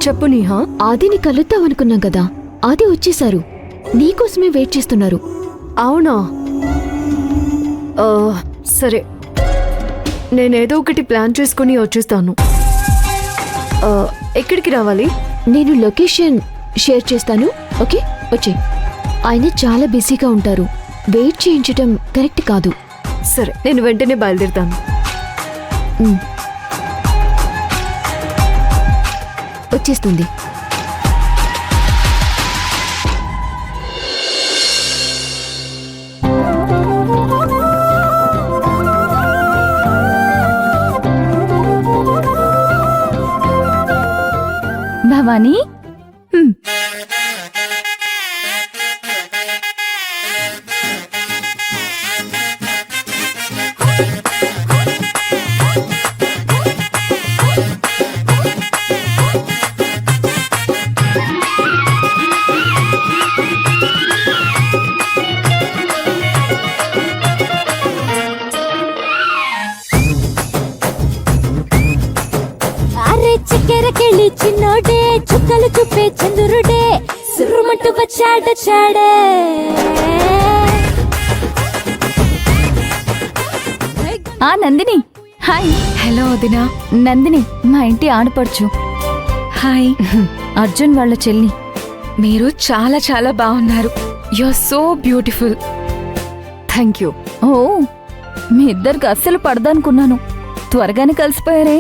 చెప్పు నీహా. ఆదిని కలుద్దామనుకున్నాం కదా, ఆది వచ్చేశారు. నీకోసమే వెయిట్ చేస్తున్నారు. అవునా? సరే, నేనేదో ఒకటి ప్లాన్ చేసుకుని వచ్చేస్తాను. ఎక్కడికి రావాలి? నేను లొకేషన్ షేర్ చేస్తాను. ఓకే, వచ్చే. ఆయన చాలా బిజీగా ఉంటారు, వెయిట్ చేయించడం కరెక్ట్ కాదు. సరే, నేను వెంటనే బయలుదేరుతాను. వచ్చేస్తుంది. భవానీ, చక్కెరకెళ్ళి చిన్నోడే, చుక్కలు చూపే చంద్రుడే, సుర్రుమంటూ వచ్చాడే. ఆ నందిని, హాయ్. హలో వదినా. నందిని మా ఇంటి ఆడపడుచు. హాయ్. అర్జున్ వాళ్ళ చెల్లి. మీరు చాలా చాలా బాగున్నారు. You are so beautiful. Thank you. ఓ, మీ ఇద్దరికి అస్సలు పడదనుకున్నాను, త్వరగానే కలిసిపోయారే.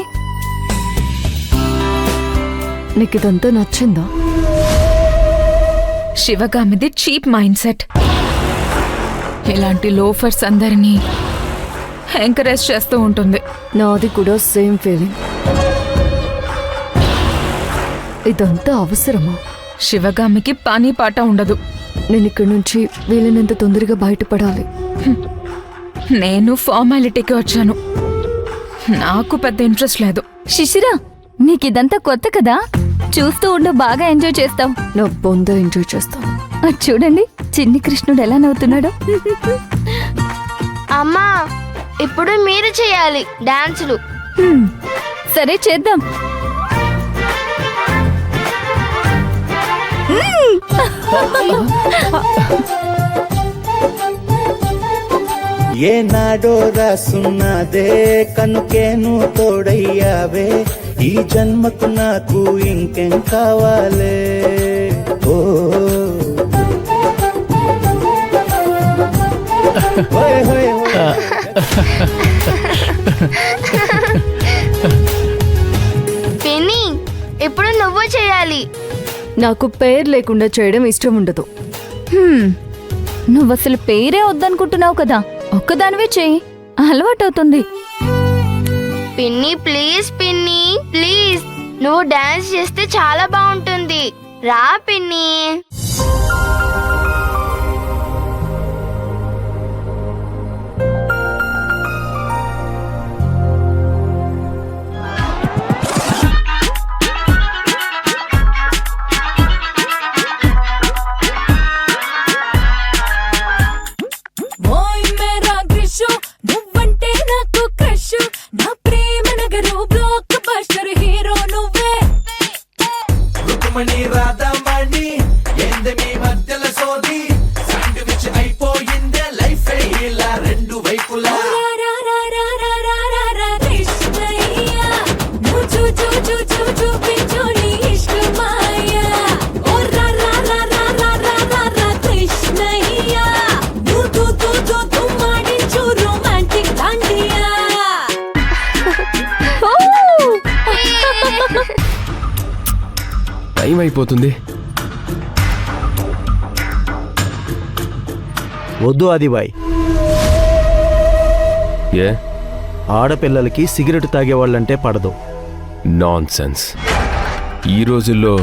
నీకు ఇదంతా నచ్చిందా? శివగామిది చీప్ మైండ్ సెట్. ఇలాంటి లోఫర్స్ అందరినీ ఎంకరేజ్ చేస్తూ ఉంటుంది. నాది కూడా సేమ్ ఫీలింగ్. ఇదంతా అవసరమా? శివగామికి పని పాట ఉండదు. నేను ఇక్కడి నుంచి వీలైనంత తొందరగా బయటపడాలి. నేను ఫార్మాలిటీకి వచ్చాను, నాకు పెద్ద ఇంట్రెస్ట్ లేదు. శిశిరా, నీకిదంతా కొత్త కదా, చూస్తూ ఉండు, బాగా ఎంజాయ్ చేస్తావు. నా బొంద ఎంజాయ్ చేస్తాను. అది చూడండి, చిన్ని కృష్ణుడు ఎలా నవ్వుతున్నాడో. అమ్మా, ఇప్పుడు మీరు చేయాలి డాన్సులు. సరే, చేద్దాం. ఏనాడో రాసున్నదే కనుకేను తోడయ్యావే, ఈ జన్మకు నాకు ఇంకేం కావాలే. ఓ పిన్ని, ఇప్పుడు నువ్వు చేయాలి. నాకు పేరు లేకుండా చేయడం ఇష్టం ఉండదు. నువ్వసలు పేరే వద్దనుకుంటున్నావు కదా, ఒక్కదానివే చెయ్యి, అలవాటవుతుంది. పిన్ని ప్లీజ్, పిన్ని ప్లీజ్, నువ్వు డాన్స్ చేస్తే చాలా బాగుంటుంది. రా పిన్ని. నువ్వంటే నాకు క్రష్, నా ప్రేమ నగరు బ్లాక్ బస్టర్ హీరో నువ్వే. రుక్మణి రాధామణి ఏంది మీ మధ్యల సోది, శాండ్విచ్ అయిపోయిందే లైఫ్ ఇలా రెండు వైపులా. కృష్ణయ్య, నువ్వు చూపించు నీ ఇష్టమాయ. ఓ రా రా రా రా రా రా రా రా కృష్ణయ్య, నువ్వు మాడించు రొమాంటిక్ దాండియా. టైం అయిపోతుంది. వద్దు ఆదిబాయ్. ఏ? ఆడపిల్లలకి సిగరెట్ తాగేవాళ్ళంటే పడదు. Non sense. ఈ రోజుల్లో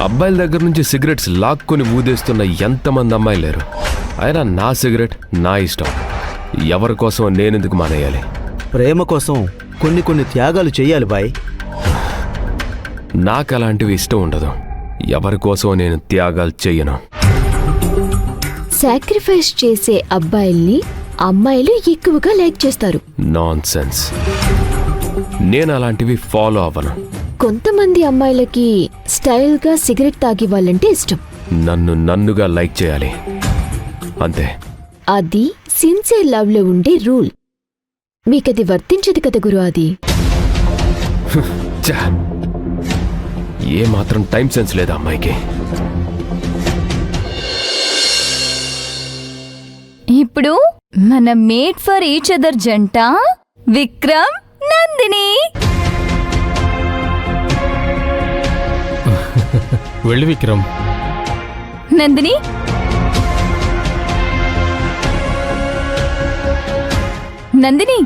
అబ్బాయిల దగ్గర నుంచి సిగరెట్స్ లాక్కొని ఊదేస్తున్న ఎంతమంది అమ్మాయిలు లేరు. అయినా నా సిగరెట్ నా ఇష్టం, ఎవరి కోసం నేనెందుకు మానేయాలి? ప్రేమ కోసం కొన్ని త్యాగాలు చెయ్యాలి బాయ్. నాకు అలాంటివి ఇష్టం ఉండదు, ఎవరి కోసం నేను త్యాగాలు చెయ్యను. సాక్రిఫైస్ చేసే అబ్బాయిల్ని అమ్మాయిలు ఎక్కువగా లైక్ చేస్తారు. Non sense. నేను అలాంటివి ఫాలో అవ్వను. కొంతమంది అమ్మాయిలకి స్టైల్గా సిగరెట్ తాగే వాళ్ళంటే ఇష్టం. నన్నుగా లైక్ చేయాలి అంతే. అది సిన్సియర్ లవ్లో ఉండే రూల్. మీకది వర్తించదు కదా గురు. అది ఛా! ఏ మాత్రం టైం సెన్స్ లేదా అమ్మాయికి? ఇప్పుడు మన మేడ్ ఫర్ ఈచ్ అదర్ జంట విక్రమ్ నందిని. వెళ్ళి విక్రమ్. నందిని నందిని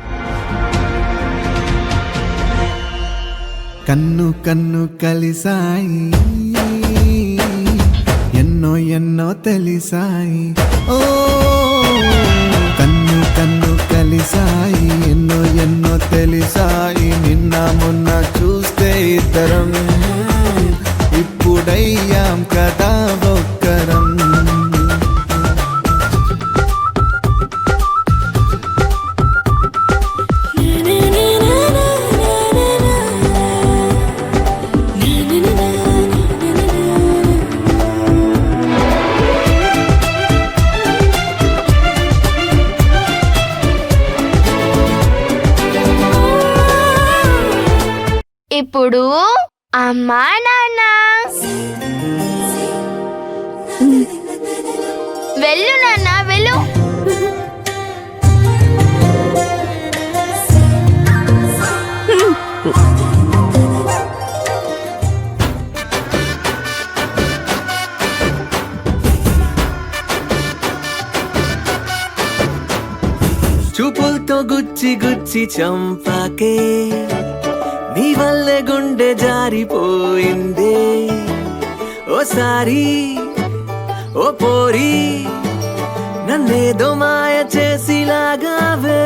కన్ను కన్ను కలిసాయి, ఎన్నో ఎన్నో తెలిసాయి. ఓ కన్ను కన్ను కలిసాయి, ఎన్నో ఎన్నో తెలిసాయి. నిన్న మొన్న చూస్తే ఇద్దరం, ఇప్పుడయ్యాం కదా ఒక్కరం. ఇప్పుడు అమ్మా నాన్న వెళ్ళు నాన్న వెళ్ళు. చూపులతో గుచ్చి గుచ్చి చంపాకే, నీ వల్లే గుండె జారిపోయిందే. ఓసారి ఓ పోరి, నన్నేదో మాయ చేసి లాగావే.